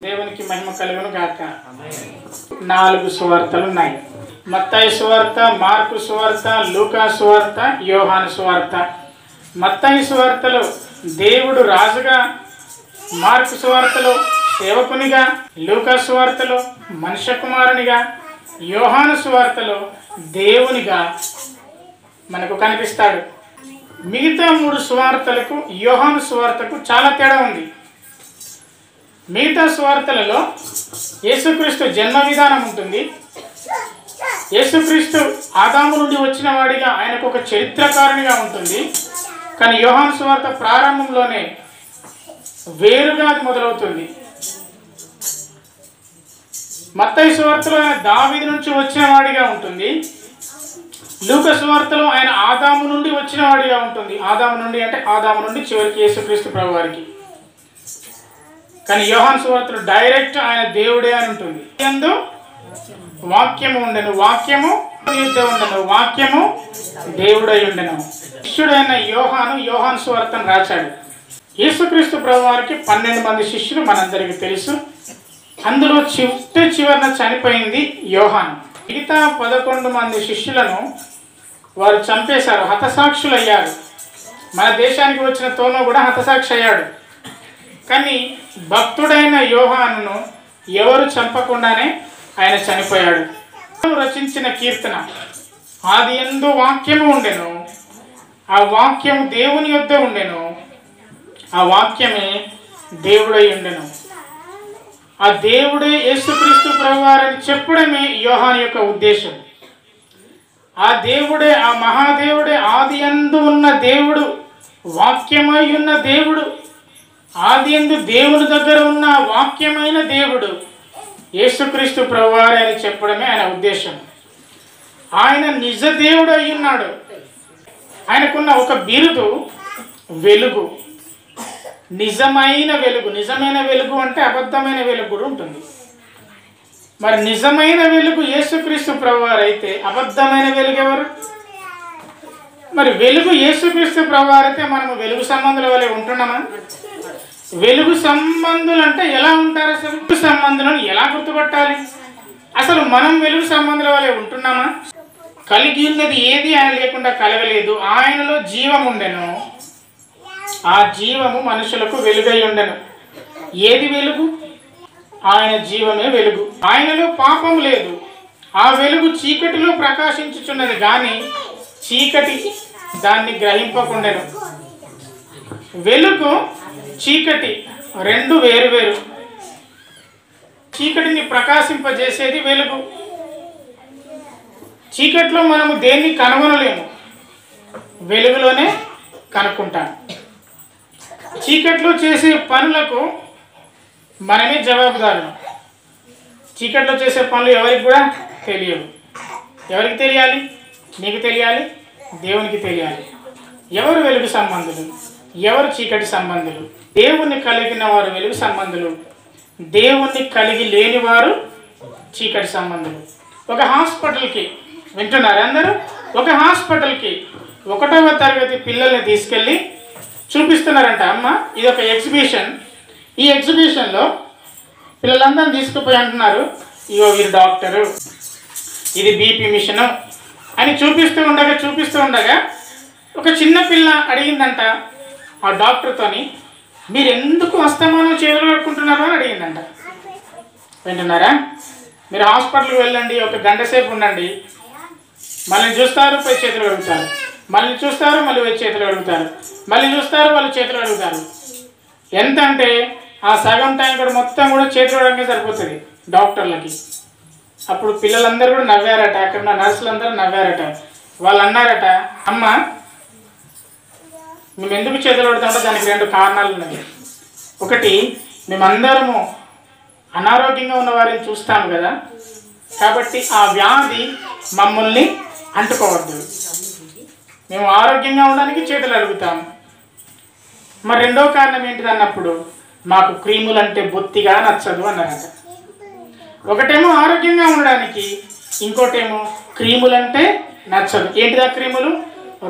దేవునికి మహిమ కలుగును గాక. 4 సువార్తలు ఉన్నాయి. మత్తయి సువార్త, మార్కు సువార్త, లూకా సువార్త, యోహాను సువార్త. మత్తయి సువార్తలో దేవుడు రాజుగా, మార్కు సువార్తలో సేవకునిగా, లూకా సువార్తలో మనుష్య కుమారునిగా, యోహాను సువార్తలో దేవునిగా మనకు కనిపిస్తాడు. మిగతా 3 సువార్తలకు యోహాను సువార్తకు చాలా తేడా ఉంది. మిగతా సువార్తలలో యేసుక్రీస్తు జన్మ విధానం ఉంటుంది. యేసుక్రీస్తు ఆదాము నుండి వచ్చిన వాడిగా ఆయనకు ఒక చరిత్రకారునిగా ఉంటుంది. కానీ యోహాను సువార్త ప్రారంభంలోనే వేరుగా అది మొదలవుతుంది. మత్తయి సువార్తలో ఆయన దావీదు నుంచి వచ్చిన వాడిగా ఉంటుంది. లూకా సువార్తలో ఆయన ఆదాము నుండి వచ్చిన వాడిగా ఉంటుంది. ఆదాము నుండి అంటే ఆదాము నుండి చివరికి యేసుక్రీస్తు ప్రభు వారికి. కానీ యోహాను సువార్తలో డైరెక్ట్ ఆయన దేవుడే అని ఉంటుంది. ఎందు వాక్యము ఉండెను, వాక్యము యుద్ధ ఉండెను, వాక్యము దేవుడై ఉండెను. శిష్యుడైన యోహాను సువార్తను రాశాడు. యేసుక్రీస్తు ప్రభు వారికి 12 మంది శిష్యులు మనందరికీ తెలుసు. అందులో చివరిన చనిపోయింది యోహాను. మిగతా 11 మంది శిష్యులను వారు చంపేశారు, హతసాక్షులయ్యారు. మన దేశానికి వచ్చిన తోమా కూడా హతసాక్షి అయ్యాడు. కానీ భక్తుడైన యోహానును ఎవరు చంపకుండానే ఆయన చనిపోయాడు. రచించిన కీర్తన, ఆది యందు వాక్యము ఉండెను, ఆ వాక్యము దేవుని యొద్ద ఉండెను, ఆ వాక్యమే దేవుడై ఉండెను. ఆ దేవుడే యేసుక్రీస్తు ప్రభువారని చెప్పడమే యోహాను యొక్క ఉద్దేశం. ఆ దేవుడే, ఆ మహాదేవుడే, ఆది యందు ఉన్న దేవుడు, వాక్యమై ఉన్న దేవుడు, ఆది యందు దేవుని దగ్గర ఉన్న వాక్యమైన దేవుడు యేసుక్రీస్తు ప్రభువారే అని చెప్పడమే ఆయన ఉద్దేశం. ఆయన నిజ దేవుడు అయి ఉన్నాడు. ఆయనకున్న ఒక బిరుదు వెలుగు, నిజమైన వెలుగు. నిజమైన వెలుగు అంటే అబద్ధమైన వెలుగు కూడా ఉంటుంది. మరి నిజమైన వెలుగు యేసుక్రీస్తు ప్రభువారు అయితే అబద్ధమైన వెలుగు ఎవరు? మరి వెలుగు యేసుక్రీస్తు ప్రభువారు అయితే మనము వెలుగు సంబంధుల వలె ఉంటున్నామా? వెలుగు సంబంధులు అంటే ఎలా ఉంటారు? అసలు వెలుగు సంబంధులను ఎలా గుర్తుపట్టాలి? అసలు మనం వెలుగు సంబంధుల వలె ఉంటున్నామా? కలిగి ఉన్నది ఏది ఆయన లేకుండా కలగలేదు. ఆయనలో జీవం ఉండెను, ఆ జీవము మనుషులకు వెలుగై ఉండెను. ఏది వెలుగు? ఆయన జీవమే వెలుగు. ఆయనలో పాపం లేదు. ఆ వెలుగు చీకటిలో ప్రకాశించుచున్నది కానీ చీకటి దాన్ని గ్రహింపకుండెను. వెలుగు, చీకటి రెండు వేరు. చీకటిని ప్రకాశింపజేసేది వెలుగు. చీకట్లో మనము దేన్ని కనుగొనలేము, వెలుగులోనే కనుక్కుంటాం. చీకట్లో చేసే పనులకు మనమే జవాబుదారులు. చీకట్లో చేసే పనులు ఎవరికి కూడా తెలియవు. ఎవరికి తెలియాలి? నీకు తెలియాలి, దేవునికి తెలియాలి. ఎవరు వెలుగు సంబంధులు, ఎవరు చీకటి సంబంధులు? దేవుణ్ణి కలిగిన వారు వెలుగు సంబంధులు, దేవుణ్ణి కలిగి లేని వారు చీకటి సంబంధులు. ఒక హాస్పిటల్కి, వింటున్నారు అందరూ? ఒక హాస్పిటల్కి 1వ తరగతి పిల్లల్ని తీసుకెళ్ళి చూపిస్తున్నారంట. అమ్మ, ఇది ఒక ఎగ్జిబిషన్. ఈ ఎగ్జిబిషన్లో పిల్లలందరినీ తీసుకుపోయి అంటున్నారు, ఇగో వీరు డాక్టరు, ఇది బీపీ మిషను అని చూపిస్తూ ఉండగా ఒక చిన్న పిల్ల అడిగిందంట ఆ డాక్టర్తోని, మీరు ఎందుకు అస్తమానం చేతులు కట్టుకుంటున్నారు అని అడిగిందంట. వింటున్నారా? మీరు హాస్పిటల్కి వెళ్ళండి, 1 గంట సేపు ఉండండి, మళ్ళీ చూస్తారు, పోయి చేతులు కడుగుతారు, మళ్ళీ చూస్తారు, మళ్ళీ పోయి చేతులు కడుగుతారు, మళ్ళీ చూస్తారు, వాళ్ళు చేతులు కడుగుతారు. ఎంత అంటే ఆ సగం టైం కూడా మొత్తం కూడా చేతులు కడగమే సరిపోతుంది డాక్టర్లకి. అప్పుడు పిల్లలందరూ కూడా నవ్వారట, అక్కడ ఉన్న నర్సులందరూ నవ్వారట. వాళ్ళు అన్నారట, అమ్మ మేము ఎందుకు చేతులు కడుతుంటే దానికి 2 కారణాలు ఉన్నాయి. ఒకటి, మేమందరము అనారోగ్యంగా ఉన్న వారిని చూస్తాము కదా, కాబట్టి ఆ వ్యాధి మమ్మల్ని అంటుకోవద్దు. మేము ఆరోగ్యంగా ఉండడానికి చేతులు అడుగుతాము. మరి 2వ కారణం ఏంటిది అన్నప్పుడు, మాకు క్రీములు అంటే బొత్తిగా నచ్చదు అన్నారట. ఒకటేమో ఆరోగ్యంగా ఉండడానికి, ఇంకోటేమో క్రీములంటే నచ్చదు. ఏంటిదా క్రీములు?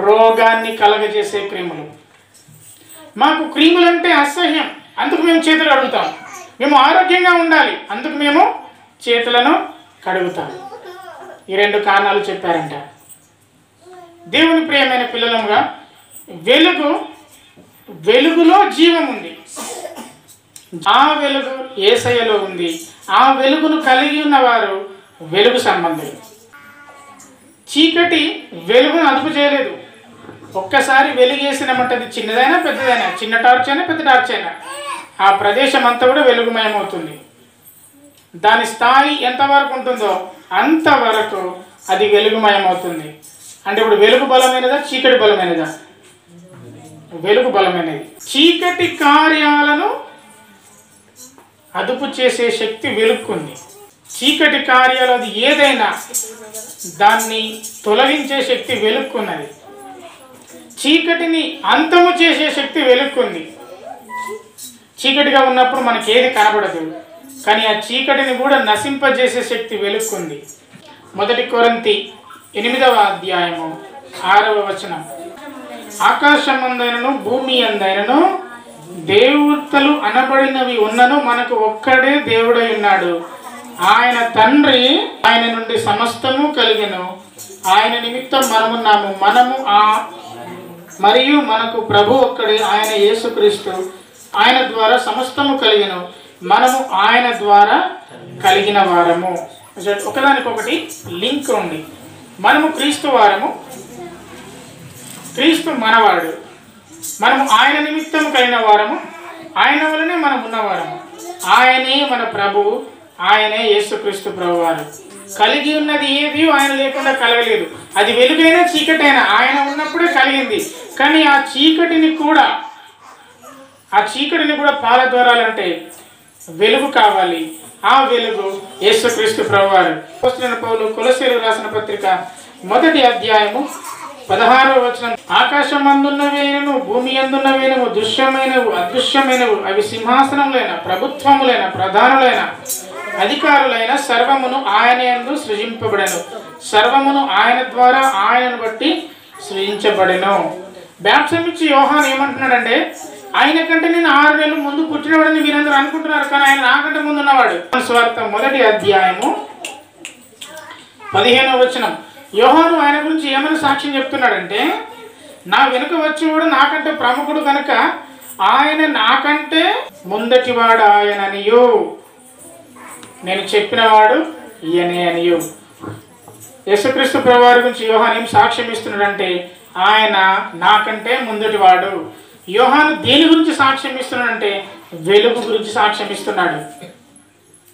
రోగాన్ని కలగజేసే క్రీములు. మాకు క్రీములంటే అసహ్యం, అందుకు మేము చేతులు అడుగుతాం. మేము ఆరోగ్యంగా ఉండాలి, అందుకు మేము చేతులను కడుగుతాం. ఈ 2 కారణాలు చెప్పారంట. దేవుని ప్రియమైన పిల్లలముగా వెలుగులో జీవం ఉంది. ఆ వెలుగు యేసయ్యలో ఉంది. ఆ వెలుగును కలిగి ఉన్నవారు వెలుగు సంబంధులు. చీకటి వెలుగును అదుపు చేయలేదు. ఒక్కసారి వెలుగేసినామంటే చిన్నదైనా పెద్దదైనా, చిన్న టార్చ్ అయినా పెద్ద టార్చ్ అయినా, ఆ ప్రదేశం అంతా కూడా వెలుగుమయమవుతుంది. దాని స్థాయి ఎంతవరకు ఉంటుందో అంతవరకు అది వెలుగుమయమవుతుంది. అంటే ఇప్పుడు వెలుగు బలమైనదా, చీకటి బలమైనదా? వెలుగు బలమైనది. చీకటి కార్యాలను అదుపు చేసే శక్తి వెలుగుకుంది. చీకటి కార్యాలు అది ఏదైనా దాన్ని తొలగించే శక్తి వెలుక్కున్నది. చీకటిని అంతము చేసే శక్తి వెలుక్కుంది. చీకటిగా ఉన్నప్పుడు మనకి ఏది కనబడదు, కానీ ఆ చీకటిని కూడా నశింపజేసే శక్తి వెలుక్కుంది. 1 కొరింథీ 8వ అధ్యాయము 6వ వచనం. ఆకాశమందైనను భూమి అందైనను దేవతలు అనబడినవి ఉన్నను మనకు ఒక్కడే దేవుడై ఉన్నాడు. ఆయన తండ్రి, ఆయన నుండి సమస్తము కలిగెను, ఆయన నిమిత్తం మనమున్నాము. మరియు మనకు ప్రభు ఒక్కడే, ఆయన యేసుక్రీస్తు. ఆయన ద్వారా సమస్తము కలిగెను, మనము ఆయన ద్వారా కలిగిన వారము. ఒకదానికొకటి లింక్ ఉంది. మనము క్రీస్తు వారము, క్రీస్తు మనవాడు. మనము ఆయన నిమిత్తం కలిగిన వారము, ఆయన వలనే మనం ఉన్నవారము. ఆయనే మన ప్రభువు, ఆయనే యేసుక్రీస్తు ప్రభువారు. కలిగి ఉన్నది ఏది ఆయన లేకుండా కలగలేదు. అది వెలుగైనా చీకటైనా ఆయన ఉన్నప్పుడే కలిగింది. కానీ ఆ చీకటిని కూడా పారద్వారాలంటే వెలుగు కావాలి. ఆ వెలుగు యేసుక్రీస్తు ప్రభువారు. అపోస్తలుడైన పౌలు కొలస్సీయులకు రాసిన పత్రిక 1వ అధ్యాయము 16వ వచనం. ఆకాశమందున్నవేనను భూమి అందున్నవేనము, దృశ్యమైనవు అదృశ్యమైనవు, అవి సింహాసనములైన, ప్రభుత్వములైన, ప్రధానులైన, అధికారులైన సర్వమును ఆయన యందు సృజింపబడెను. సర్వమును ఆయన ద్వారా, ఆయనను బట్టి సృజించబడెను. బాప్టిజం ఇచ్చి యోహాను ఏమంటున్నాడంటే, ఆయన కంటే నేను 6 నెలలు ముందు పుట్టినవాడని మీరందరూ అనుకుంటున్నారు, కానీ ఆయన నాకంటే ముందు ఉన్నవాడు. స్వార్థ 1వ అధ్యాయము 15వ వచనం. యోహాను ఆయన గురించి ఏమైనా సాక్ష్యం చెప్తున్నాడంటే, నా వెనుక వచ్చేవాడు నాకంటే ప్రముఖుడు కనుక ఆయన నాకంటే ముందటివాడు ఆయననియు, నేను చెప్పినవాడు ఈయనే అనియు. యేసుక్రీస్తు ప్రభువారి గురించి యోహాను ఏం సాక్ష్యం ఇస్తున్నాడంటే, ఆయన నాకంటే ముందటివాడు. యోహాను దేని గురించి సాక్ష్యం ఇస్తున్నాడంటే, వెలుగు గురించి సాక్ష్యం ఇస్తున్నాడు.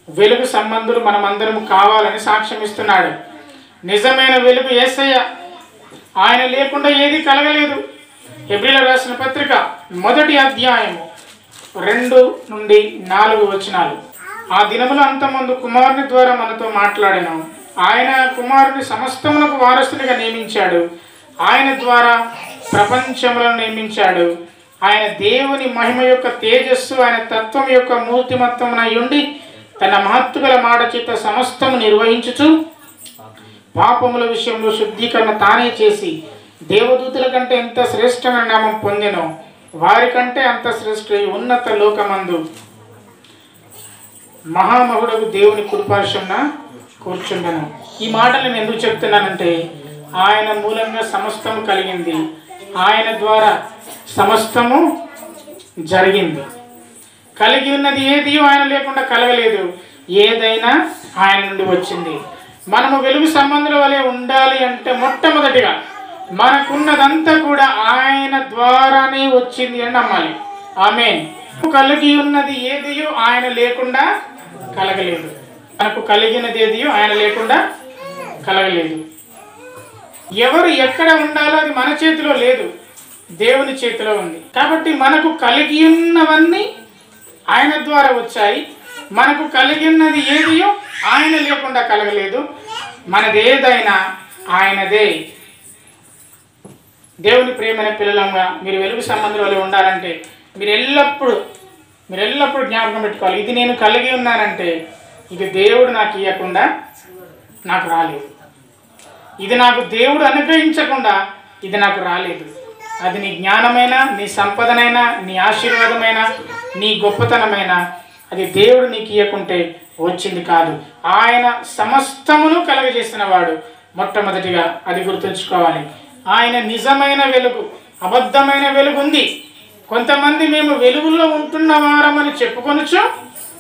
వెలుగు సంబంధులు మనమందరం కావాలని సాక్ష్యం ఇస్తున్నాడు. నిజమైన వెలుగు యేసయ్య. ఆయన లేకుండా ఏది కలగలేదు. హెబ్రీయులకు రాసిన పత్రిక 1వ అధ్యాయము 2 నుండి 4 వచనాలు. ఆ దినముల అంతమందు కుమారుని ద్వారా మనతో మాట్లాడాను. ఆయన కుమారుని సమస్తమునకు వారసునిగా నియమించాడు. ఆయన ద్వారా ప్రపంచములను నియమించాడు. ఆయన దేవుని మహిమ యొక్క తేజస్సు, ఆయన తత్వం యొక్క మూర్తిమత్వమునై ఉండి తన మహత్తుగల మాట చేత సమస్తము నిర్వహించుచు పాపముల విషయంలో శుద్ధీకరణ తానే చేసి దేవదూతుల కంటే ఎంత శ్రేష్టమైన నామం పొందెనో వారికంటే అంత శ్రేష్ఠ ఉన్నత లోకమందు మహామహుడకు దేవుని కుడిపార్శ్వమున కూర్చుండెను. ఈ మాటలు నేను ఎందుకు చెప్తున్నానంటే, ఆయన మూలంగా సమస్తము కలిగింది, ఆయన ద్వారా సమస్తము జరిగింది. కలిగి ఉన్నది ఏది ఆయన లేకుండా కలగలేదు. ఏదైనా ఆయన నుండి వచ్చింది. మనము వెలుగు సంబంధుల వలె ఉండాలి అంటే మొట్టమొదటిగా మనకున్నదంతా కూడా ఆయన ద్వారానే వచ్చింది అని నమ్మాలి. ఆమేన్. కలిగి ఉన్నది ఏదియో ఆయన లేకుండా కలగలేదు. మనకు కలిగినది ఏదియో ఆయన లేకుండా కలగలేదు. ఎవరు ఎక్కడ ఉండాలో అది మన చేతిలో లేదు, దేవుని చేతిలో ఉంది. కాబట్టి మనకు కలిగి ఉన్నవన్నీ ఆయన ద్వారా వచ్చాయి. మనకు కలిగి ఉన్నది ఏదియో ఆయన లేకుండా కలగలేదు. మనది ఏదైనా ఆయనదే. దేవుని ప్రియమైన పిల్లలంగా మీరు వెలుగు సంబంధుల వలె ఉండాలంటే మీరు ఎల్లప్పుడూ జ్ఞాపకం పెట్టుకోవాలి, ఇది నేను కలిగి ఉన్నానంటే ఇది దేవుడు నాకు ఇవ్వకుండా నాకు రాలేదు. ఇది నాకు దేవుడు అనుగ్రహించకుండా ఇది నాకు రాలేదు. అది నీ జ్ఞానమైనా, నీ సంపదనైనా, నీ ఆశీర్వాదమైనా, నీ గొప్పతనమైనా అది దేవుడు నీకు ఇవ్వకుంటే వచ్చింది కాదు. ఆయన సమస్తమును కలుగజేసిన వాడు. మొట్టమొదటిగా అది గుర్తుంచుకోవాలి. ఆయన నిజమైన వెలుగు, అబద్ధమైన వెలుగు ఉంది. కొంతమంది మేము వెలుగులో ఉంటున్న వారమని చెప్పుకొనొచ్చు,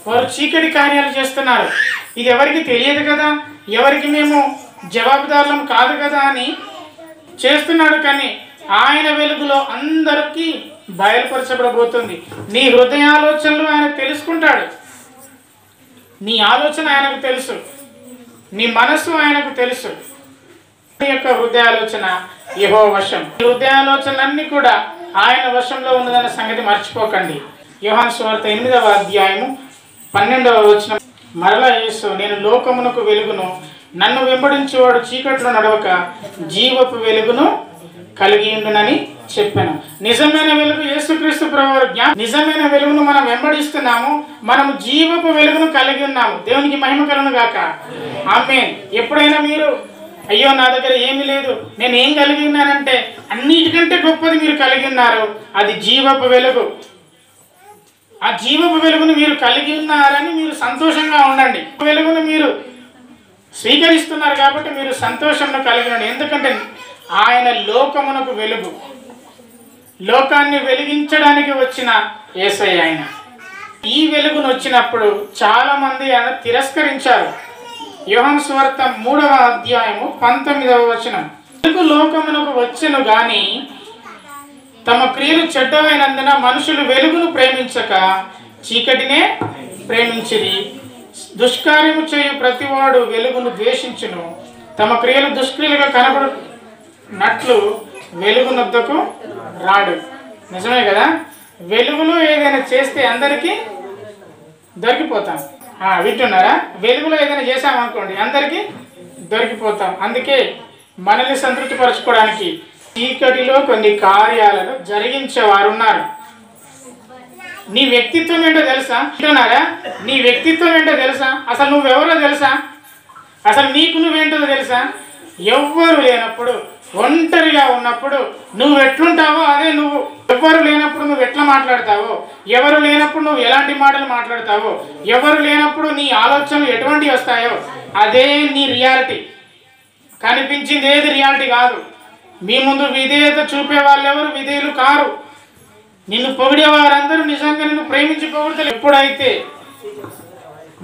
వారు చీకటి కార్యాలు చేస్తున్నారు. ఇది ఎవరికి తెలియదు కదా, ఎవరికి మేము జవాబుదారులం కాదు కదా అని చేస్తున్నాడు. కానీ ఆయన వెలుగులో అందరికీ బయలుపరచబడబోతుంది. నీ హృదయాలోచనలు ఆయన తెలుసుకుంటాడు. నీ ఆలోచన ఆయనకు తెలుసు, నీ మనస్సు ఆయనకు తెలుసు. నీ యొక్క హృదయాలోచన యెహోవా వశం. హృదయాలోచనలన్నీ కూడా ఆయన వశంలో ఉన్నదన్న సంగతి మర్చిపోకండి. యోహాను సువార్త 8వ అధ్యాయము 12వ వచనం, మరలా యేసు, నేను లోకమునకు వెలుగును, నన్ను వెంబడించేవాడు చీకట్లో నడవక జీవపు వెలుగును కలిగి ఉండునని చెప్పాను. నిజమైన వెలుగు యేసుక్రీస్తు ప్రభువారు. నిజమైన వెలుగును మనం వెంబడిస్తున్నాము, మనము జీవపు వెలుగును కలిగి ఉన్నాము. దేవునికి మహిమ కలుగును గాక. ఆమేన్. ఎప్పుడైనా మీరు అయ్యో నా దగ్గర ఏమీ లేదు, నేను ఏం కలిగి ఉన్నానంటే అన్నిటికంటే గొప్పది మీరు కలిగి ఉన్నారు, అది జీవపు వెలుగు. ఆ జీవపు వెలుగును మీరు కలిగి ఉన్నారని మీరు సంతోషంగా ఉండండి. వెలుగును మీరు స్వీకరిస్తున్నారు కాబట్టి మీరు సంతోషంగా కలిగి ఉండండి. ఎందుకంటే ఆయన లోకమునకు వెలుగు, లోకాన్ని వెలిగించడానికి వచ్చిన యేసయ్య ఆయన. ఈ వెలుగును వచ్చినప్పుడు చాలామంది ఆయన తిరస్కరించారు. యోహాను సువార్త 3వ అధ్యాయము 19వ వచనం, వెలుగు లోకమునకు వచ్చెను గాని తమ క్రియలు చెడ్డమైనందున మనుషులు వెలుగును ప్రేమించక చీకటినే ప్రేమించిరి. దుష్కార్యము చేయు ప్రతివాడు వెలుగును ద్వేషించును, తమ క్రియలు దుష్క్రియలుగా కనబడినట్లు వెలుగునొద్దకు రాడు. నిజమే కదా, వెలుగులో ఏదైనా చేస్తే అందరికీ దొరికిపోతాం. వింటున్నారా? వెలుగులో ఏదైనా చేసామనుకోండి అందరికీ దొరికిపోతాం. అందుకే మనల్ని సంతృప్తిపరచుకోవడానికి చీకటిలో కొన్ని కార్యాలను జరిగించేవారు ఉన్నారు. నీ వ్యక్తిత్వం ఏంటో తెలుసా? వింటున్నారా? నీ వ్యక్తిత్వం ఏంటో తెలుసా? అసలు నువ్వెవరో తెలుసా? అసలు నీకు నువ్వేంటో తెలుసా? ఎవ్వరు లేనప్పుడు, ఒంటరిగా ఉన్నప్పుడు నువ్వు ఎట్లుంటావో అదే నువ్వు. ఎవరు లేనప్పుడు నువ్వు ఎట్లా మాట్లాడతావో, ఎవరు లేనప్పుడు నువ్వు ఎలాంటి మాటలు మాట్లాడతావో, ఎవరు లేనప్పుడు నీ ఆలోచనలు ఎటువంటివి వస్తాయో అదే నీ రియాలిటీ. కనిపించింది ఏది రియాలిటీ కాదు. మీ ముందు విధేయత చూపే వాళ్ళు ఎవరు విధేయులు కారు. నిన్ను పొగిడే వారందరూ నిజంగా నిన్ను ప్రేమించి పొగుడుతారు. ఎప్పుడైతే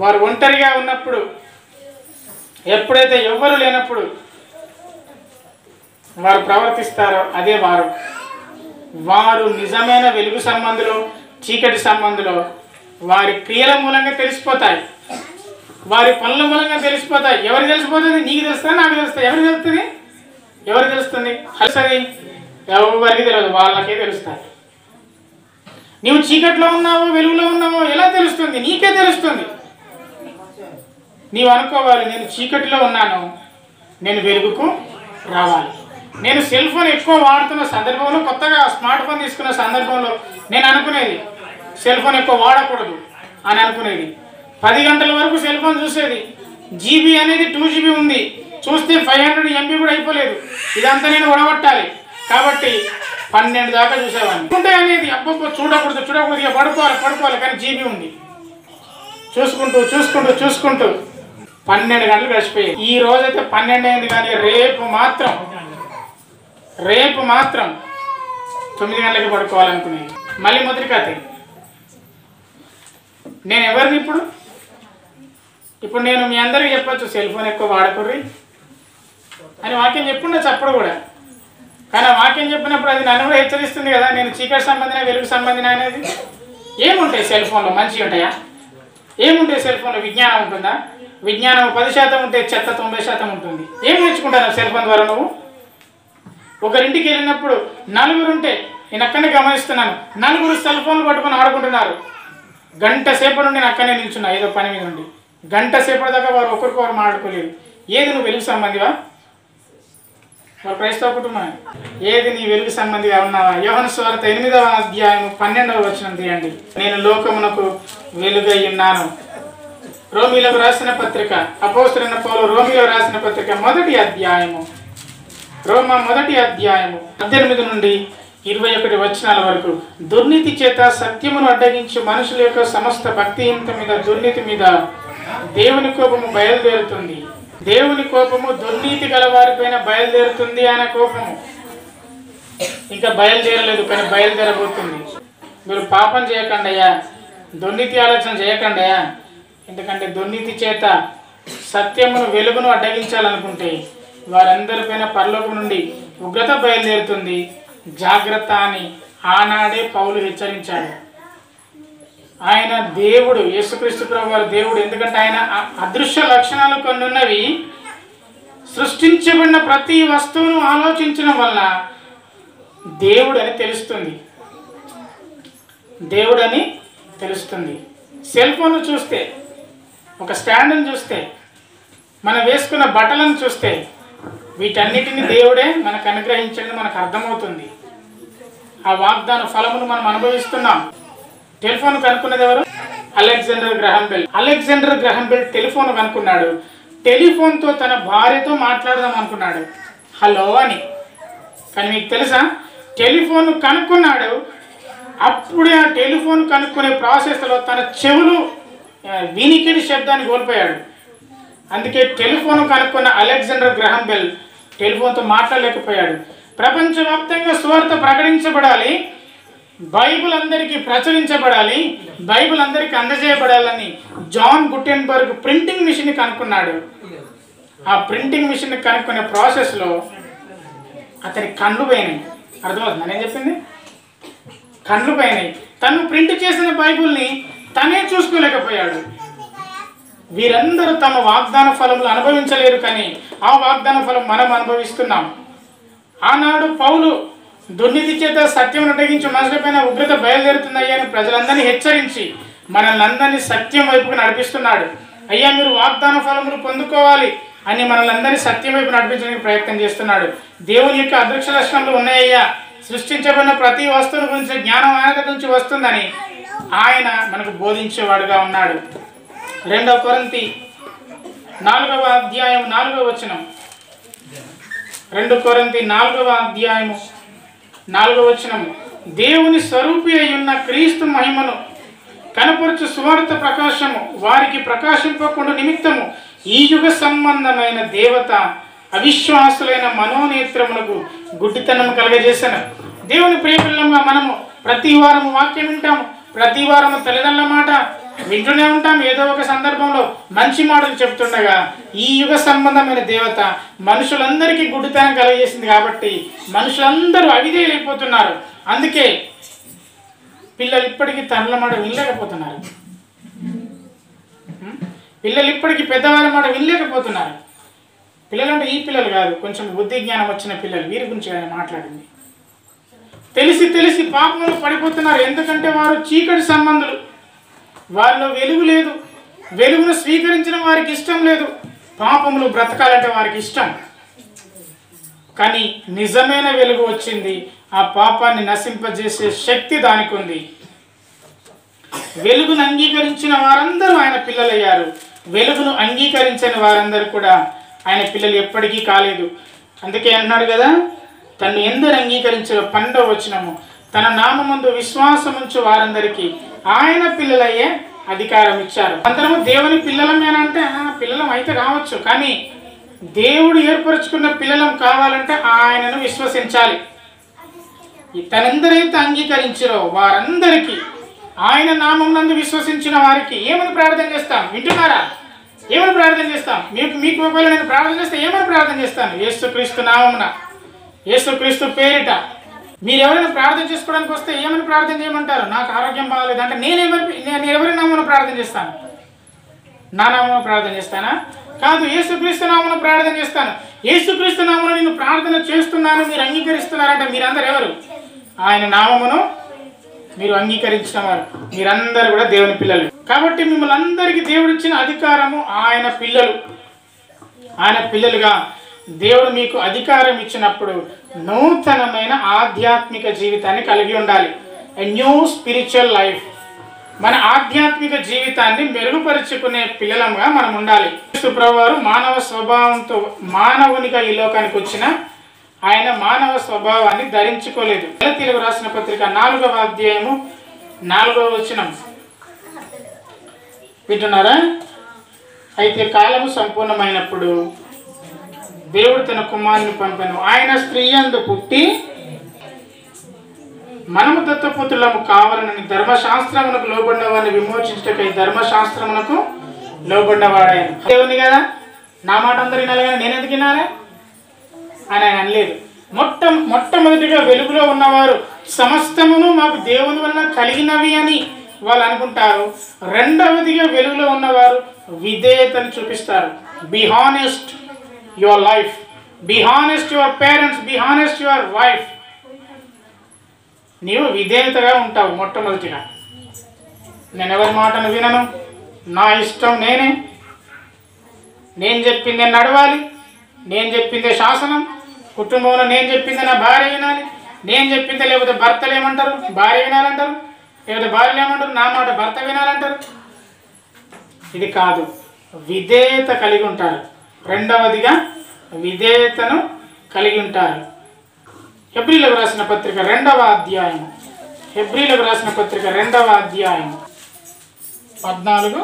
వారు ఒంటరిగా ఉన్నప్పుడు, ఎప్పుడైతే ఎవ్వరు లేనప్పుడు వారు ప్రవర్తిస్తారో అదే వారు నిజమైన వెలుగు సంబంధులు, చీకటి సంబంధులు. వారి క్రియల మూలంగా తెలిసిపోతాయి, వారి పనుల మూలంగా తెలిసిపోతాయి. ఎవరికి తెలిసిపోతుంది? నీకు తెలుస్తుంది, నాకు తెలుస్తుంది. ఎవరికి తెలుస్తుంది? ఎవరికి తెలుస్తుంది? అసలు ఎవరికి తెలియదు, వాళ్ళకే తెలుస్తాయి. నీవు చీకట్లో ఉన్నావో వెలుగులో ఉన్నావో ఎలా తెలుస్తుంది? నీకే తెలుస్తుంది. నీవు అనుకోవాలి, నేను చీకటిలో ఉన్నాను, నేను వెలుగుకు రావాలి. నేను సెల్ ఫోన్ ఎక్కువ వాడుతున్న సందర్భంలో, కొత్తగా స్మార్ట్ ఫోన్ తీసుకున్న సందర్భంలో నేను అనుకునేది సెల్ ఫోన్ ఎక్కువ వాడకూడదు అని అనుకునేది. 10 గంటల వరకు సెల్ ఫోన్ చూసేది. జీబీ అనేది 2 GB ఉంది, చూస్తే 500 MB కూడా అయిపోలేదు. ఇదంతా నేను ఉడగొట్టాలి కాబట్టి 12 దాకా చూసేవాడిని. ఉంటే అనేది అబ్బబ్బో చూడకూడదు ఇక పడుకోవాలి కానీ జీబీ ఉంది. చూసుకుంటూ 12 గంటలు గడిచిపోయాయి. ఈ రోజైతే 12 అయింది, కానీ రేపు మాత్రం 9 గంటలకి పడుకోవాలనుకునేది. మళ్ళీ మొదటి కథ. నేను ఎవరిని ఇప్పుడు నేను మీ అందరికీ చెప్పచ్చు సెల్ ఫోన్ ఎక్కువ వాడకూర్రి అని వాక్యం చెప్పుండొచ్చు అప్పుడు కూడా. కానీ ఆ వాక్యం చెప్పినప్పుడు అది నన్ను కూడా హెచ్చరిస్తుంది కదా, నేను చీకటి సంబంధిన వెలుగు సంబంధిన అనేది. ఏముంటాయి సెల్ ఫోన్లో? మంచిగా ఉంటాయా? ఏముంటాయి సెల్ ఫోన్లో? విజ్ఞానం ఉంటుందా? విజ్ఞానం 10% ఉంటే చెత్త 90% ఉంటుంది. ఏం నేర్చుకుంటాను సెల్ ఫోన్ ద్వారా? నువ్వు ఒకరింటికి వెళ్ళినప్పుడు 4 ఉంటే, నేను అక్కడనే గమనిస్తున్నాను, 4 సెల్ ఫోన్లు పట్టుకొని ఆడుకుంటున్నారు. గంట సేపటి నుండి నేను అక్కడనే నిల్చున్నా ఏదో పని మీద ఉండి. గంట సేపటి దాకా వారు ఒకరికొకరు మాట్లాడుకోలేదు. ఏది నువ్వు వెలుగు సంబంధివా? వారు క్రైస్తవ కుటుంబం. ఏది నీ వెలుగు సంబంధిగా ఉన్నావా? యోహాను సువార్త 8వ అధ్యాయం 12వ వచనం తీయండి. నేను లోకమునకు వెలుగై ఉన్నాను. రోమీలకు రాసిన పత్రిక, అపోస్తలుడైన పౌలు రోమీలో రాసిన పత్రిక 1వ అధ్యాయము, రోమా 1వ అధ్యాయము 18 నుండి 21 వచనాల వరకు. దుర్నీతి చేత సత్యమును అడ్డగించి మనుషుల యొక్క సమస్త భక్తిహీనత మీద, దుర్నీతి మీద దేవుని కోపము బయలుదేరుతుంది. దేవుని కోపము దుర్నీతి గల వారిపైన బయలుదేరుతుంది. ఆయన కోపము ఇంకా బయలుదేరలేదు, కానీ బయలుదేరబోతుంది. మీరు పాపం చేయకండియా, దుర్నీతి ఆలోచన చేయకండియా. ఎందుకంటే దుర్నీతి చేత సత్యమును వెలుగును అడ్డగించాలనుకుంటే వారందరిపైన పరలోకం నుండి ఉగ్రత బయలుదేరుతుంది. జాగ్రత్త అని ఆనాడే పౌలు హెచ్చరించాడు. ఆయన దేవుడు, యేసుక్రీస్తు ప్రభు వారి దేవుడు. ఎందుకంటే ఆయన అదృశ్య లక్షణాలు కొన్ని ఉన్నవి. సృష్టించబడిన ప్రతి వస్తువును ఆలోచించడం వల్ల దేవుడు అని తెలుస్తుంది. దేవుడు అని తెలుస్తుంది. సెల్ ఫోన్ చూస్తే, ఒక స్టాండ్ని చూస్తే, మనం వేసుకున్న బట్టలను చూస్తే వీటన్నిటిని దేవుడే మనకు అనుగ్రహించడం మనకు అర్థమవుతుంది. ఆ వాగ్దాన ఫలమును మనం అనుభవిస్తున్నాం. టెలిఫోన్ కనుక్కున్నది ఎవరు? Alexander Graham Bell. Alexander Graham Bell telephone కనుక్కున్నాడు. టెలిఫోన్తో తన భార్యతో మాట్లాడదాం అనుకున్నాడు, హలో అని. కానీ మీకు తెలుసా, టెలిఫోన్ కనుక్కున్నాడు, అప్పుడే ఆ టెలిఫోన్ కనుక్కునే ప్రాసెస్లో తన చెవులు వినికిడి శబ్దాన్ని కోల్పోయాడు. అందుకే టెలిఫోన్ కనుక్కున్న అలెగ్జాండర్ గ్రహాం బెల్ టెలిఫోన్తో మాట్లాడలేకపోయాడు. ప్రపంచవ్యాప్తంగా సువార్త ప్రకటించబడాలి, బైబిల్ అందరికీ ప్రచురించబడాలి, బైబిల్ అందరికీ అందజేయబడాలని జాన్ గుటెన్బర్గ్ ప్రింటింగ్ మిషన్ కనుక్కున్నాడు. ఆ ప్రింటింగ్ మిషన్ కనుక్కునే ప్రాసెస్లో అతని కళ్ళు పోయినాయి. అర్థమవుతుంది నేను చెప్పింది? కళ్ళు పోయినాయి. తను ప్రింట్ చేసిన బైబిల్ని తనే చూసుకోలేకపోయాడు. వీరందరూ తమ వాగ్దాన ఫలములు అనుభవించలేరు, కానీ ఆ వాగ్దాన ఫలం మనం అనుభవిస్తున్నాం. ఆనాడు పౌలు దుర్నీతి చేత సత్యం అడ్డగించి మనుషులపైన ఉగ్రత బయలుదేరుతుందయ్యా అని ప్రజలందరినీ హెచ్చరించి మనల్ని అందరినీ సత్యం వైపుకు నడిపిస్తున్నాడు. అయ్యా మీరు వాగ్దాన ఫలములు పొందుకోవాలి అని మనల్ని అందరినీ సత్యం వైపు నడిపించడానికి ప్రయత్నం చేస్తున్నాడు. దేవుని యొక్క అదృశ్య లక్షణాలు ఉన్నాయ్యా, సృష్టించబడిన ప్రతి వస్తువుల గురించి జ్ఞానం ఆయన నుంచి వస్తుందని ఆయన మనకు బోధించేవాడుగా ఉన్నాడు. 2 కొరింథీ 4వ అధ్యాయం 4వ వచనం. 2 కొరింథీ 4వ అధ్యాయము 4వ వచనము. దేవుని స్వరూపి అయి ఉన్న క్రీస్తు మహిమను కనపరచు సువార్త ప్రకాశము వారికి ప్రకాశింపకుండా నిమిత్తము ఈ యుగ సంబంధమైన దేవత అవిశ్వాసులైన మనోనేత్రములకు గుడ్డితనం కలగజేశాను. దేవుని ప్రియపిల్లంగా మనము ప్రతి వారము వాక్యం వింటాము, ప్రతి వారము తల్లిదండ్రుల మాట వింటూనే ఉంటాం. ఏదో ఒక సందర్భంలో మంచి మాటలు చెప్తుండగా ఈ యుగ సంబంధమైన దేవత మనుషులందరికీ గుడ్డితనం కలగజేసింది. కాబట్టి మనుషులందరూ అవిధేయులైపోతున్నారు. అందుకే పిల్లలు ఇప్పటికీ తల్లుల మాట వినలేకపోతున్నారు. పిల్లలు ఇప్పటికీ పెద్దవారి మాట వినలేకపోతున్నారు. పిల్లలు అంటే ఈ పిల్లలు కాదు, కొంచెం బుద్ధి జ్ఞానం వచ్చిన పిల్లలు. వీరి గురించి ఆయన మాట్లాడింది. తెలిసి తెలిసి పాపంలో పడిపోతున్నారు. ఎందుకంటే వారు చీకటి సంబంధులు, వారిలో వెలుగు లేదు, వెలుగును స్వీకరించిన వారికి ఇష్టం లేదు, పాపములు బ్రతకాలంటే వారికి ఇష్టం. కానీ నిజమైన వెలుగు వచ్చింది, ఆ పాపాన్ని నశింపజేసే శక్తి దానికి ఉంది. వెలుగును అంగీకరించిన వారందరూ ఆయన పిల్లలయ్యారు, వెలుగును అంగీకరించని వారందరూ కూడా ఆయన పిల్లలు ఎప్పటికీ కాలేదు. అందుకే అన్నాడు కదా, తను ఎందరు అంగీకరించారో 12వ వచనము, తన నామమందు విశ్వాసముంచు వారందరికీ ఆయన పిల్లలయ్యే అధికారం ఇచ్చారు. అందరము దేవుని పిల్లలమేనంటే పిల్లలం అయితే కావచ్చు, కానీ దేవుడు ఏర్పరచుకున్న పిల్లలం కావాలంటే ఆయనను విశ్వసించాలి. తనందరైతే అంగీకరించారో వారందరికీ, ఆయన నామమునందు విశ్వసించిన వారికి ఏమని ప్రార్థన చేస్తాం? వింటున్నారా? ఏమని ప్రార్థన చేస్తాం? మీకు ఒకవేళ నేను ప్రార్థన చేస్తే ఏమని ప్రార్థన చేస్తాను? యేసుక్రీస్తు నామమున, యేసుక్రీస్తు పేరిట. మీరు ఎవరైనా ప్రార్థన చేసుకోవడానికి వస్తే ఏమని ప్రార్థన చేయమంటారు? నాకు ఆరోగ్యం బాగలేదు అంటే నేను ఎవరి నామమున ప్రార్థన చేస్తాను? నా నామమున ప్రార్థన చేస్తానా? కాదు, యేసుక్రీస్తు నామమున ప్రార్థన చేస్తాను. యేసుక్రీస్తు నామమున నేను ప్రార్థన చేస్తున్నాను, మీరు అంగీకరిస్తున్నారంటే మీరందరూ ఎవరు? ఆయన నామమును మీరు అంగీకరించిన వారు, మీరందరూ కూడా దేవుని పిల్లలు. కాబట్టి మిమ్మల్ని అందరికీ దేవుడు ఇచ్చిన అధికారము, ఆయన పిల్లలు. ఆయన పిల్లలుగా దేవుడు మీకు అధికారం ఇచ్చినప్పుడు నూతనమైన ఆధ్యాత్మిక జీవితాన్ని కలిగి ఉండాలి. A new spiritual life. మన ఆధ్యాత్మిక జీవితాన్ని మెరుగుపరుచుకునే పిల్లలంగా మనం ఉండాలి. యేసు ప్రభువారు మానవ స్వభావంతో మానవునిగా ఈ లోకానికి వచ్చిన ఆయన మానవ స్వభావాన్ని ధరించుకోలేదు. గలతీయులకు రాసిన పత్రిక 4వ అధ్యాయము 4వ వచనం వింటున్నారా? అయితే కాలము సంపూర్ణమైనప్పుడు దేవుడు తన కుమారుని పంపెను. ఆయన స్త్రీ యందు పుట్టి మనము దత్తపుత్రులము కావాలని ధర్మశాస్త్రమునకు లోబడిన వారిని విమోచించుటకై ధర్మశాస్త్రమునకు లోబడినవాడాయను. దేవుని కదా, నా మాట అందరూ వినాలి కానీ నేను ఎందుకు వినాలి అని ఆయన అనలేదు. మొట్టమొదటిగా వెలుగులో ఉన్నవారు సమస్తమును మాకు దేవుని వలన కలిగినవి అని వాళ్ళు అనుకుంటారు. రెండవదిగా వెలుగులో ఉన్నవారు విధేయతను చూపిస్తారు. Be honest your life, be honest your parents, be honest your wife. నీవు విధేయతగా ఉంటావు. మొట్టమొదటిగా నేను ఎవరి మాటను వినను, నా ఇష్టం నేను చెప్పిందే నడవాలి, నేను చెప్పిందే శాసనం, కుటుంబంలో నేను చెప్పిందే నా భార్య వినాలి, నేను చెప్పిందే, లేకపోతే భర్తలు ఏమంటారు భార్య వినాలంటారు, లేకపోతే భార్యలు ఏమంటారు నా మాట భర్త వినాలంటారు. ఇది కాదు, విధేయత కలిగి ఉంటారు. రెండవదిగా విధేయతను కలిగి ఉంటారు. హెబ్రీలకు రాసిన పత్రిక 2వ అధ్యాయం, హెబ్రీలకు రాసిన పత్రిక 2వ అధ్యాయం 14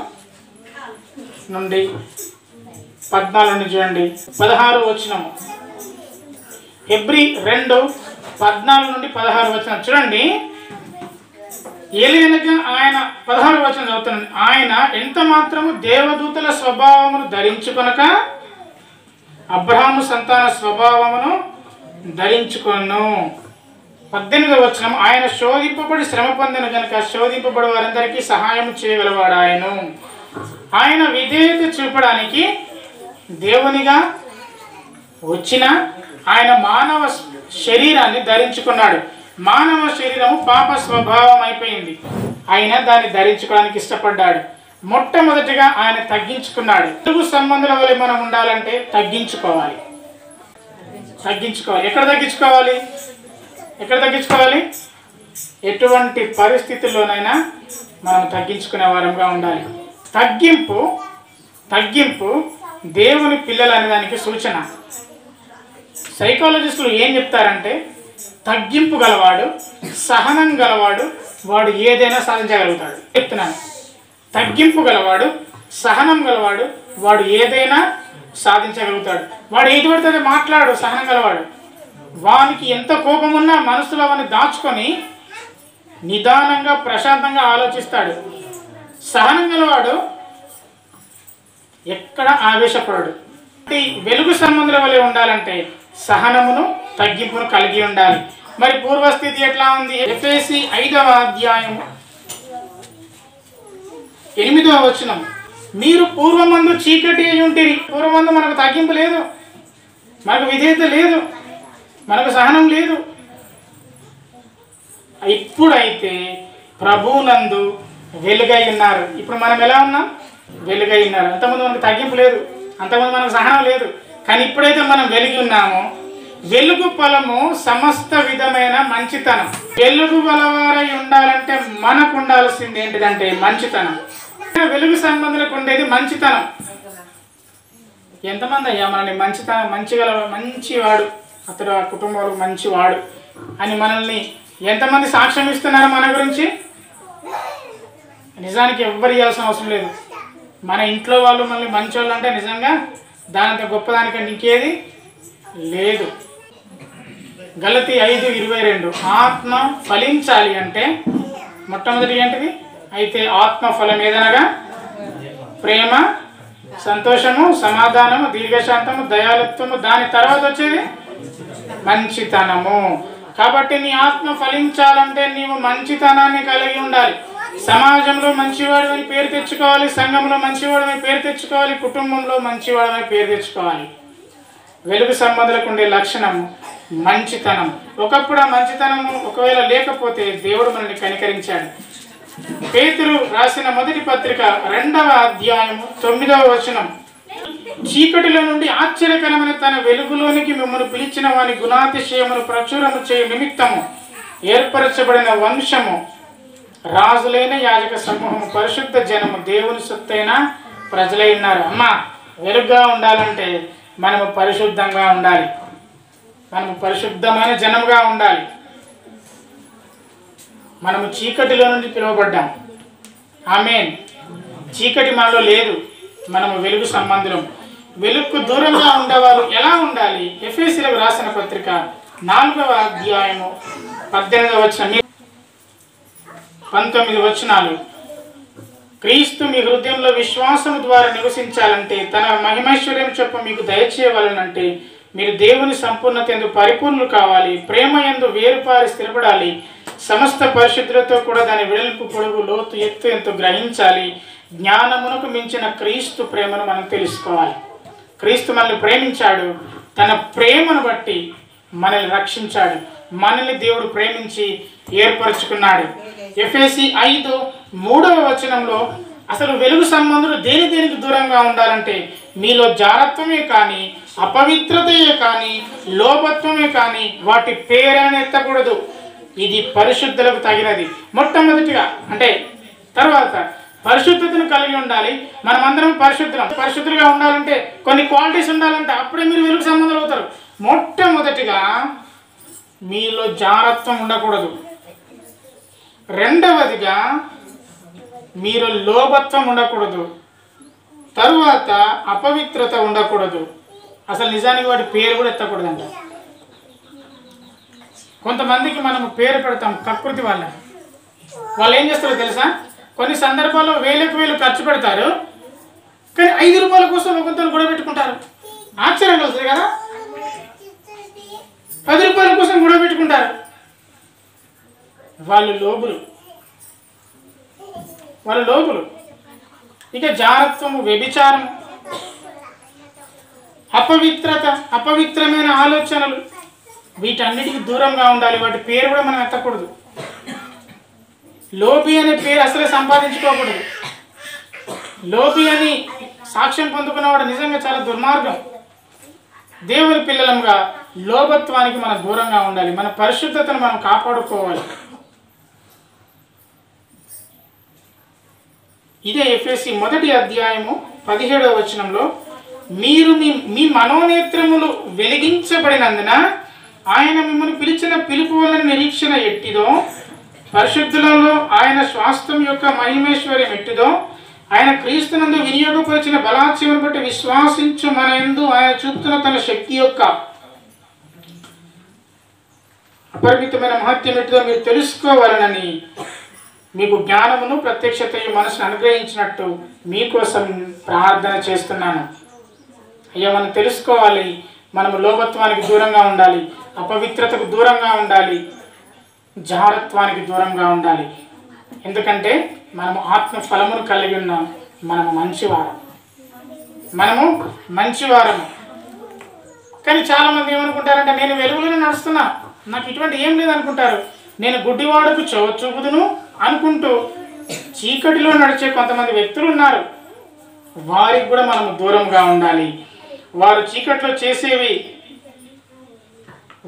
నుండి చూడండి 16 వచనము. హెబ్రీ 2:14 నుండి 16 వచనం చూడండి. ఏలియనగా ఆయన 16 వచనం చదువుతున్నాను. ఆయన ఎంత మాత్రము దేవదూతల స్వభావమును ధరించుకొనక అబ్రహాము సంతాన స్వభావమును ధరించుకొను. 18వ వచనం. ఆయన శోధింపబడి శ్రమ పొందిన కనుక శోధింపబడి వారందరికీ సహాయం చేయగలవాడు. ఆయన విధేయత చూపడానికి దేవునిగా వచ్చిన ఆయన మానవ శరీరాన్ని ధరించుకున్నాడు. మానవ శరీరము పాప స్వభావం అయిపోయింది. ఆయన దాన్ని ధరించుకోవడానికి ఇష్టపడ్డాడు. మొట్టమొదటిగా ఆయన తగ్గించుకున్నాడు. తెలుగు సంబంధుల వల్ల మనం ఉండాలంటే తగ్గించుకోవాలి. ఎక్కడ తగ్గించుకోవాలి? ఎటువంటి పరిస్థితుల్లోనైనా మనం తగ్గించుకునే వారంగా ఉండాలి. తగ్గింపు దేవుని పిల్లలు అనే దానికి సూచన. సైకాలజిస్టులు ఏం చెప్తారంటే, తగ్గింపు గలవాడు, సహనం గలవాడు, వాడు ఏదైనా సాధించగలుగుతాడు చెప్తున్నాను. తగ్గింపు గలవాడు, సహనం గలవాడు, వాడు ఏదైనా సాధించగలుగుతాడు. వాడు ఏది పడితే మాట్లాడు. సహనం గలవాడు, వానికి ఎంత కోపం ఉన్నా మనసులో వాడిని దాచుకొని నిదానంగా ప్రశాంతంగా ఆలోచిస్తాడు. సహనం గలవాడు ఎక్కడ ఆవేశపడడు. వెలుగు సంబంధుల వలె ఉండాలంటే సహనమును తగ్గింపును కలిగి ఉండాలి. మరి పూర్వస్థితి ఎట్లా ఉంది? ఎఫెసీ 5వ అధ్యాయం 8వ వచనం. మీరు పూర్వమందు చీకటి అయి ఉంటిరి. పూర్వమందు మనకు తగ్గింపు లేదు, మనకు విధేయత లేదు, మనకు సహనం లేదు. ఇప్పుడైతే ప్రభువునందు వెలుగై ఉన్నారు. ఇప్పుడు మనం ఎలా ఉన్నాం? వెలుగై ఉన్నారు. అంతకుముందు మనకు తగ్గింపు లేదు, అంతకుముందు మనకు సహనం లేదు. కానీ ఇప్పుడైతే మనం వెలిగి ఉన్నామో, వెలుగు ఫలము సమస్త విధమైన మంచితనం. వెలుగు గలవారై ఉండాలంటే మనకు ఉండాల్సింది ఏంటిదంటే మంచితనం. వెలుగు సంబంధులకు ఉండేది మంచితనం. ఎంతమంది అయ్యా మనల్ని మంచివాడు, అతడు ఆ కుటుంబంలో మంచివాడు అని మనల్ని ఎంతమంది సాక్ష్యం ఇస్తున్నారు మన గురించి? నిజానికి ఎవ్వరు ఇవ్వాల్సిన అవసరం లేదు. మన ఇంట్లో వాళ్ళు మనల్ని మంచోళ్ళు అంటే నిజంగా దానంత గొప్పదానికంటే ఇంకేది లేదు. గలతీ 5:22. ఆత్మ ఫలించాలి అంటే మొట్టమొదటి ఏంటిది? అయితే ఆత్మ ఫలం ఏదనగా ప్రేమ, సంతోషము, సమాధానము, దీర్ఘశాంతము, దయాళుత్వము, దాని తర్వాత వచ్చేది మంచితనము. కాబట్టి నీ ఆత్మ ఫలించాలంటే నీవు మంచితనాన్ని కలిగి ఉండాలి. సమాజంలో మంచివాడు అని పేరు తెచ్చుకోవాలి, సంఘంలో మంచివాడు అని పేరు తెచ్చుకోవాలి, కుటుంబంలో మంచివాడు అని పేరు తెచ్చుకోవాలి. వెలుగు సంబంధులకు ఉండే లక్షణం మంచితనం. ఒకప్పుడు ఆ మంచితనము ఒకవేళ లేకపోతే దేవుడు మనల్ని కనికరించాడు. పేతురు రాసిన మొదటి పత్రిక 2వ అధ్యాయము 9వ వచనం. చీకటిలో నుండి ఆశ్చర్యకరమైన తన వెలుగులోనికి మిమ్మల్ని పిలిచిన వాని గుణాతిశయమును ప్రచురము చేయ నిమిత్తము ఏర్పరచబడిన వంశము, రాజులైన యాజక సమూహము, పరిశుద్ధ జనము, దేవుని సొత్తైన ప్రజలై ఉన్నారు. అమ్మా, వెలుగుగా ఉండాలంటే మనము పరిశుద్ధంగా ఉండాలి. మనము పరిశుద్ధమైన జనముగా ఉండాలి. మనము చీకటిలో నుండి పిలువబడ్డాం. ఆమేన్. చీకటి మనలో లేదు, మనము వెలుగు సంబంధులం. వెలుగుకు దూరంగా ఉండేవారు ఎలా ఉండాలి? ఎఫెసీయులకు రాసిన పత్రిక 4వ అధ్యాయము 18వ వచనం 19 వచనాలు. క్రీస్తు మీ హృదయంలో విశ్వాసము ద్వారా నివసించాలంటే, తన మహిమైశ్వర్యం చొప్పున మీకు దయచేయవలనంటే, మీరు దేవుని సంపూర్ణత యందు పరిపూర్ణులు కావాలి. ప్రేమ యందు వేరుపారి స్థిరపడాలి. సమస్త పరిశుద్ధులతో కూడా దాని వెడల్పు, పొడవు, లోతు, ఎత్తు ఎంతో గ్రహించాలి. జ్ఞానమునకు మించిన క్రీస్తు ప్రేమను మనం తెలుసుకోవాలి. క్రీస్తు మనల్ని ప్రేమించాడు, తన ప్రేమను బట్టి మనల్ని రక్షించాడు. మనల్ని దేవుడు ప్రేమించి ఏర్పరచుకున్నాడు. ఎఫెసీ 5:3వ వచనంలో అసలు వెలుగు సంబంధులు దేనికి దూరంగా ఉండాలంటే, మీలో జారత్వమే కానీ, అపవిత్రతయే కానీ, లోభత్వమే కానీ వాటి పేరైనా ఎత్తకూడదు. ఇది పరిశుద్ధులకు తగినది. మొట్టమొదటిగా అంటే తర్వాత పరిశుద్ధతను కలిగి ఉండాలి. మనమందరం పరిశుద్ధులుగా ఉండాలంటే కొన్ని క్వాలిటీస్ ఉండాలంటే అప్పుడే మీరు వెలుగు సంబంధాలు అవుతారు. మొట్టమొదటిగా మీలో జారత్వం ఉండకూడదు. రెండవదిగా మీరు లోభత్వం ఉండకూడదు. తరువాత అపవిత్రత ఉండకూడదు. అసలు నిజానికి వాటి పేరు కూడా ఎత్తకూడదంట. కొంతమందికి మనము పేరు పెడతాం కకృతి వాళ్ళని. వాళ్ళు ఏం చేస్తారో తెలుసా? కొన్ని సందర్భాల్లో వేలు ఖర్చు పెడతారు, కానీ 5 రూపాయల కోసం ఒకరితో గొడవ పెట్టుకుంటారు. ఆశ్చర్యం కలుగుతుంది కదా? 10 రూపాయల కోసం గొడవ పెట్టుకుంటారు. వాళ్ళు లోబులు. ఇక జారత్వము, వ్యభిచారము, అపవిత్రమైన ఆలోచనలు, వీటన్నిటికి దూరంగా ఉండాలి. వాటి పేరు కూడా మనం ఎత్తకూడదు. లోబి అనే పేరు అసలే సంపాదించుకోకూడదు. లోబి అని సాక్ష్యం పొందుకున్నవాడు నిజంగా చాలా దుర్మార్గం. దేవుని పిల్లలంగా లోభత్వానికి మనం దూరంగా ఉండాలి. మన పరిశుద్ధతను మనం కాపాడుకోవాలి. ఇదే ఎఫెసీ 1వ అధ్యాయము 17వ వచనంలో, మీరు మీ మనోనేత్రములు వెలిగించబడినందున ఆయన మిమ్మల్ని పిలిచిన పిలుపు వలన నిరీక్షణ ఎట్టిదో, పరిశుద్ధులలో ఆయన స్వాస్థ్యం యొక్క మహిమేశ్వర్యం ఎట్టిదో, ఆయన క్రీస్తునందు వినియోగపరిచిన బలాత్సీమను బట్టి విశ్వాసించు మన యందు ఆయన చూపుతున్న తన శక్తి యొక్క అపరిమితమైన మహత్యం ఎట్టిదో మీరు తెలుసుకోవాలనని మీకు జ్ఞానమును ప్రత్యక్షతయు మనసును అనుగ్రహించినట్టు మీకోసం ప్రార్థన చేస్తున్నాను. అయ్యా, మనం తెలుసుకోవాలి. మనము లోభత్వానికి దూరంగా ఉండాలి, అపవిత్రతకు దూరంగా ఉండాలి, జారత్వానికి దూరంగా ఉండాలి. ఎందుకంటే మనము ఆత్మ ఫలమును కలిగి ఉన్నాం. మనము మంచివారము. కానీ చాలామంది ఏమనుకుంటారంటే, నేను వెలుగులోనే నడుస్తున్నా, నాకు ఇటువంటి ఏం లేదు అనుకుంటారు. నేను గుడ్డివాడుకు చూపుదును అనుకుంటూ చీకటిలో నడిచే కొంతమంది వ్యక్తులు ఉన్నారు. వారికి కూడా మనము దూరంగా ఉండాలి. వారు చీకట్లో చేసేవి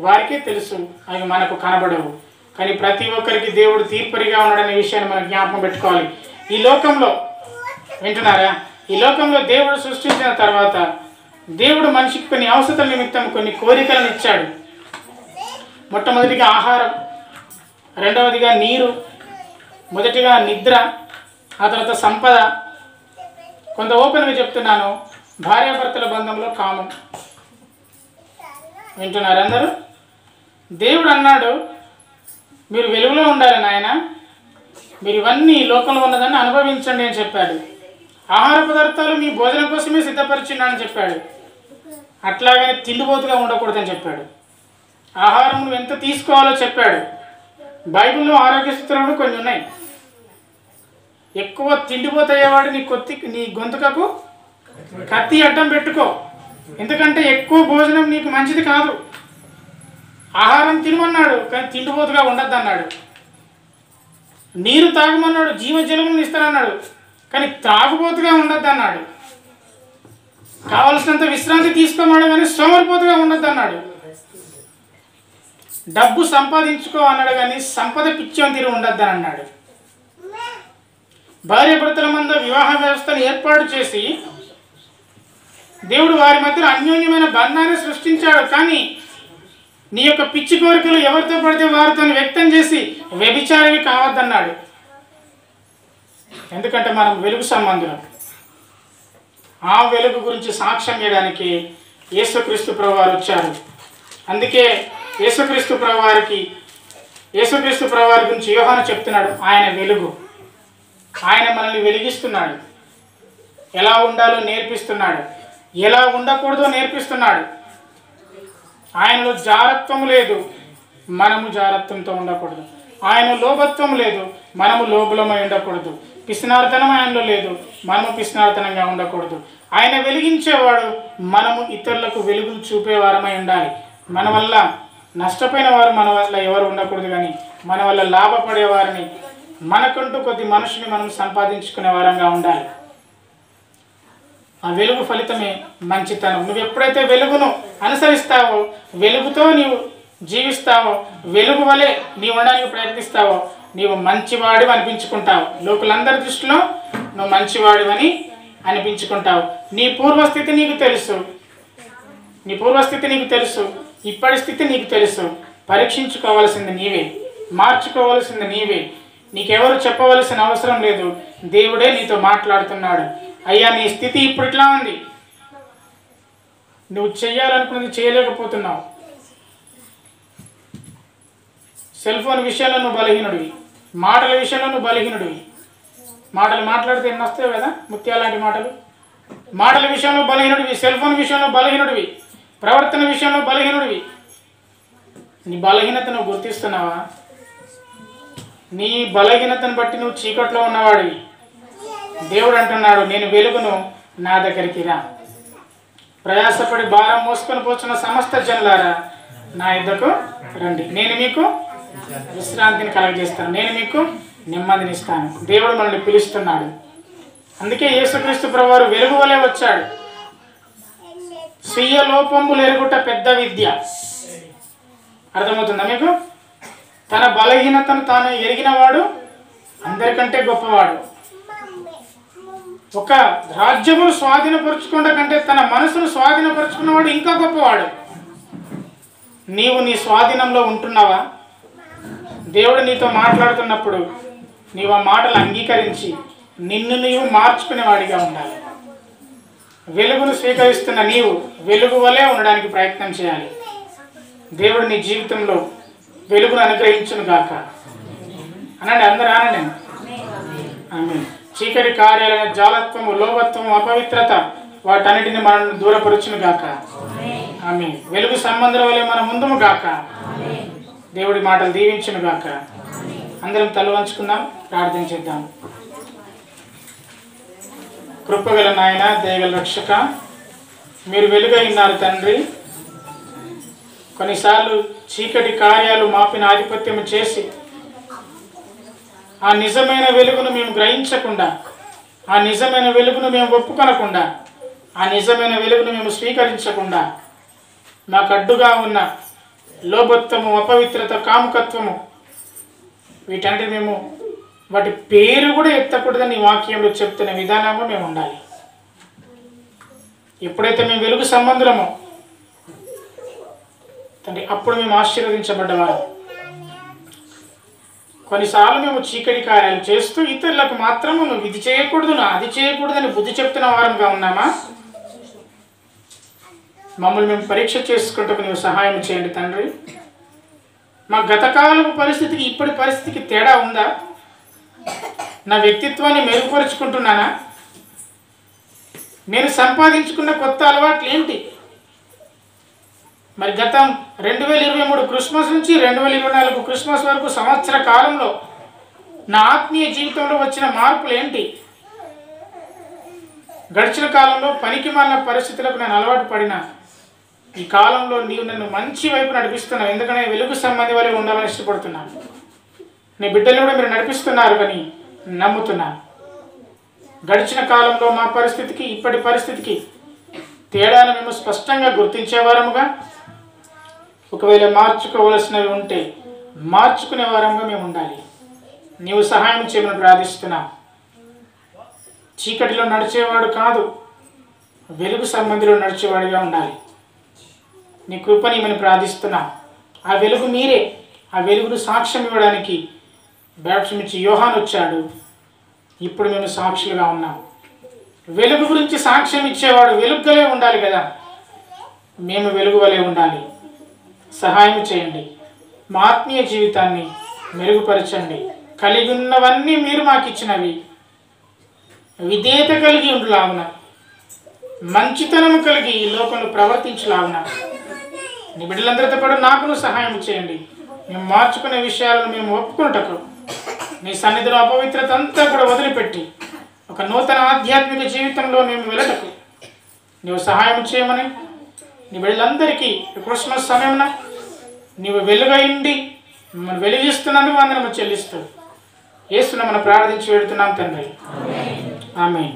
వారికే తెలుసు, అవి మనకు కనబడవు. కానీ ప్రతి ఒక్కరికి దేవుడు తీర్పరిగా ఉన్నాడనే విషయాన్ని మనం జ్ఞాపకం పెట్టుకోవాలి. ఈ లోకంలో వింటున్నారా? ఈ లోకంలో దేవుడు సృష్టించిన తర్వాత దేవుడు మనిషికి కొన్ని అవసరాల నిమిత్తం కొన్ని కోరికలను ఇచ్చాడు. మొట్టమొదటిగా ఆహారం, రెండవదిగా నీరు, మొదటిగా నిద్ర, ఆ తర్వాత సంపద. కొంత ఓపెన్గా చెప్తున్నాను, భార్యాభర్తల బంధంలో కామం. వింటున్నారు అందరూ? దేవుడు అన్నాడు, మీరు వెలుగులో ఉండాలి నాయన, మీరు ఇవన్నీ లోకంలో ఉన్నదాన్ని అనుభవించండి అని చెప్పాడు. ఆహార పదార్థాలు మీ భోజనం కోసమే సిద్ధపరిచిండని చెప్పాడు. అట్లాగనే తిండిపోతుగా ఉండకూడదని చెప్పాడు. ఆహారం నువ్వు ఎంత తీసుకోవాలో చెప్పాడు. బైబిల్లో ఆరోగ్య సూత్రాలు కొన్ని ఉన్నాయి. ఎక్కువ తిండిపోతయ్యేవాడు నీ గొంతుకకు కత్తి అడ్డం పెట్టుకో, ఎందుకంటే ఎక్కువ భోజనం నీకు మంచిది కాదు. ఆహారం తినమన్నాడు, కానీ తిండిపోతుగా ఉండద్దు అన్నాడు. నీరు తాగమన్నాడు, జీవజలమును ఇస్తానన్నాడు, కానీ తాగుబోతుగా ఉండద్దు అన్నాడు. కావలసినంత విశ్రాంతి తీసుకోమన్నాడు, కానీ సోమరిపోతుగా ఉండద్దు అన్నాడు. డబ్బు సంపాదించుకో అన్నాడు, కానీ సంపద పిచ్చోని తీరు ఉండద్దని అన్నాడు. భార్యాభర్తల మధ్య వివాహ వ్యవస్థను ఏర్పాటు చేసి దేవుడు వారి మధ్యలో అన్యోన్యమైన బంధాన్ని సృష్టించాడు. కానీ నీ యొక్క పిచ్చి కోరికలు ఎవరితో పడితే వారితో వ్యక్తం చేసి వ్యభిచారివి కావద్దన్నాడు. ఎందుకంటే మనం వెలుగు సంబంధులం. ఆ వెలుగు గురించి సాక్ష్యం ఇవ్వడానికి యేసుక్రీస్తు ప్రభువారు వచ్చారు. అందుకే యేసుక్రీస్తు ప్రభువారి గురించి యోహాను చెప్తున్నాడు, ఆయన వెలుగు. ఆయన మనల్ని వెలిగిస్తున్నాడు, ఎలా ఉండాలో నేర్పిస్తున్నాడు, ఎలా ఉండకూడదో నేర్పిస్తున్నాడు. ఆయనలో జారత్వం లేదు, మనము జారత్వంతో ఉండకూడదు. ఆయన లోభత్వం లేదు, మనము లోబులమై ఉండకూడదు. పిసినార్తనం ఆయనలో లేదు, మనము పిసినార్తనంగా ఉండకూడదు. ఆయన వెలిగించేవాడు, మనము ఇతరులకు వెలుగులు చూపేవారమై ఉండాలి. మన వల్ల నష్టపోయిన వారు మన వల్ల ఎవరు ఉండకూడదు, కానీ మన వల్ల లాభపడేవారిని, మనకంటూ కొద్ది మనుషుని మనం సంపాదించుకునే వారంగా ఉండాలి. ఆ వెలుగు ఫలితమే మంచితనం. నువ్వు ఎప్పుడైతే వెలుగును అనుసరిస్తావో, వెలుగుతో నీవు జీవిస్తావో, వెలుగు వలె నీవు ఉండడానికి ప్రయత్నిస్తావో, నీవు మంచివాడివి అనిపించుకుంటావు. లోకులందరి దృష్టిలో నువ్వు మంచివాడివని అనిపించుకుంటావు. నీ పూర్వస్థితి నీకు తెలుసు, ఇప్పటి స్థితి నీకు తెలుసు. పరీక్షించుకోవాల్సింది నీవే, మార్చుకోవాల్సింది నీవే. నీకెవరు చెప్పవలసిన అవసరం లేదు, దేవుడే నీతో మాట్లాడుతున్నాడు. అయ్యా, నీ స్థితి ఇప్పుడు ఇట్లా ఉంది, నువ్వు చేయాలనుకున్నది చేయలేకపోతున్నావు. సెల్ ఫోన్ విషయంలో నువ్వు బలహీనుడివి, మాటల విషయంలో నువ్వు బలహీనుడివి. మాటలు మాట్లాడితే ఎన్ని వస్తాయి కదా, ముత్యాలాంటి మాటలు. మాటల విషయంలో బలహీనుడివి, సెల్ ఫోన్ విషయంలో బలహీనుడివి, ప్రవర్తన విషయంలో బలహీనుడివి. నీ బలహీనతను గుర్తిస్తున్నావా? నీ బలహీనతను బట్టి నువ్వు చీకట్లో ఉన్నవాడివి. దేవుడు అంటున్నాడు, నేను వెలుగును, నా దగ్గరికి రా. ప్రయాసపడి భారం మోసుకొని పోతున్న సమస్త జనులారా, నా యుద్ధకు రండి, నేను మీకు విశ్రాంతిని కలగజేస్తాను, నేను మీకు నెమ్మదినిస్తాను. దేవుడు మనల్ని పిలుస్తున్నాడు. అందుకే యేసుక్రీస్తు ప్రభువారు వెలుగు వలె వచ్చాడు. స్వీయ లోపములు ఎరుగుట పెద్ద విద్య. అర్థమవుతుందా మీకు? తన బలహీనతను తాను ఎరిగినవాడు అందరికంటే గొప్పవాడు. ఒక రాజ్యమును స్వాధీనపరుచుకోవడం కంటే తన మనసును స్వాధీనపరుచుకున్నవాడు ఇంకా గొప్పవాడు. నీవు నీ స్వాధీనంలో ఉంటున్నావా? దేవుడు నీతో మాట్లాడుతున్నప్పుడు నీవు ఆ మాటలు అంగీకరించి నిన్ను నీవు మార్చుకునేవాడిగా ఉండాలి. వెలుగును స్వీకరిస్తున్న నీవు వెలుగు వలె ఉండడానికి ప్రయత్నం చేయాలి. దేవుడు నీ జీవితంలో వెలుగును అనుగ్రహించును గాక. అనండి, అందరూ అనండి. ఆమేన్. చీకటి కార్యాలైన జాలత్వము, లోభత్వము, అపవిత్రత వాటన్నిటిని మనల్ని దూరపరుచును గాక. ఆమేన్. వెలుగు సంబంధుల వలె మనం ముందుము గాక. దేవుడి మాటలు దీవించును గాక. అందరం తల వంచుకుందాం, ప్రార్థన చేద్దాం. కృపగల నాయన, దయగల రక్షక, మీరు వెలుగై ఉన్నారు తండ్రి. కొన్నిసార్లు చీకటి కార్యాలు మాపిన ఆధిపత్యం చేసి ఆ నిజమైన వెలుగును మేము గ్రహించకుండా, ఆ నిజమైన వెలుగును మేము ఒప్పుకొనకుండా, ఆ నిజమైన వెలుగును మేము స్వీకరించకుండా మాకు అడ్డుగా ఉన్న లోభత్వము, అపవిత్రత, కాముకత్వము, వీటన్నిటి మేము వాటి పేరు కూడా ఎత్తకూడదని ఈ వాక్యంలో చెప్తున్న విధానంగా మేము ఉండాలి. ఎప్పుడైతే మేము వెలుగు సంబంధులమో తండ్రి, అప్పుడు మేము ఆశీర్వదించబడ్డవారు. కొన్నిసార్లు మేము చీకటి కార్యాలు చేస్తూ ఇతరులకు మాత్రము నువ్వు ఇది చేయకూడదు, అది చేయకూడదని బుద్ధి చెప్తున్న వారంగా ఉన్నామా? మమ్మల్ని మేము పరీక్ష చేసుకుంటూ నువ్వు సహాయం చేయండి తండ్రి. మా గతకాలపు పరిస్థితికి ఇప్పటి పరిస్థితికి తేడా ఉందా? నా వ్యక్తిత్వాన్ని మెరుగుపరుచుకుంటున్నానా? నేను సంపాదించుకున్న కొత్త అలవాట్లు ఏంటి? మరి గతం 2023 క్రిస్మస్ నుంచి 2024 క్రిస్మస్ వరకు సంవత్సర కాలంలో నా ఆత్మీయ జీవితంలో వచ్చిన మార్పులు ఏంటి? గడిచిన కాలంలో పనికి మాలిన పరిస్థితులకు నేను అలవాటు పడిన ఈ కాలంలో నీవు నన్ను మంచి వైపు నడిపిస్తున్నావు. ఎందుకంటే వెలుగు సంబంధి వలె ఉండాలని ఇష్టపడుతున్నాను. నీ బిడ్డలు కూడా మీరు నడిపిస్తున్నారు కానీ నమ్ముతున్నాను. గడిచిన కాలంలో మా పరిస్థితికి ఇప్పటి పరిస్థితికి తేడాను మేము స్పష్టంగా గుర్తించేవారముగా, ఒకవేళ మార్చుకోవలసినవి ఉంటే మార్చుకునే వారంగా మేము ఉండాలి. నీవు సహాయం చేయమని ప్రార్థిస్తున్నావు. చీకటిలో నడిచేవాడు కాదు, వెలుగు సంబంధిలో నడిచేవాడిగా ఉండాలి. నీ కృపని మనం ప్రార్థిస్తున్నాం. ఆ వెలుగు మీరే. ఆ వెలుగును సాక్ష్యం ఇవ్వడానికి బాప్టిజం ఇచ్చి యోహాను వచ్చాడు. ఇప్పుడు మేము సాక్షులుగా ఉన్నాం. వెలుగు గురించి సాక్ష్యం ఇచ్చేవాడు వెలుగులే ఉండాలి కదా. మేము వెలుగు వలె ఉండాలి. సహాయం చేయండి. మా ఆత్మీయ జీవితాన్ని మెరుగుపరచండి. కలిగి ఉన్నవన్నీ మీరు మాకు ఇచ్చినవి. విధేయత కలిగి ఉండులాగున, మంచితనము కలిగి ఈ లోకంలో ప్రవర్తించలాగున నీ బిడ్డలందరితో పాటు నాకును సహాయం చేయండి. మేము మార్చుకునే విషయాలను మేము ఒప్పుకున్నటకు, నీ సన్నిధిలో అపవిత్రత అంతా కూడా వదిలిపెట్టి ఒక నూతన ఆధ్యాత్మిక జీవితంలో మేము వెళ్ళటకు నీవు సహాయం చేయమని నీ బిడ్డలందరికీ క్రిస్మస్ సమయమున నీవు వెలుగైండి మిమ్మల్ని వెలిగిస్తున్నందుకు వందనము చెల్లిస్తూ యేసునామమున ప్రార్థించి వేడుతున్నాం తండ్రి. ఆమేన్.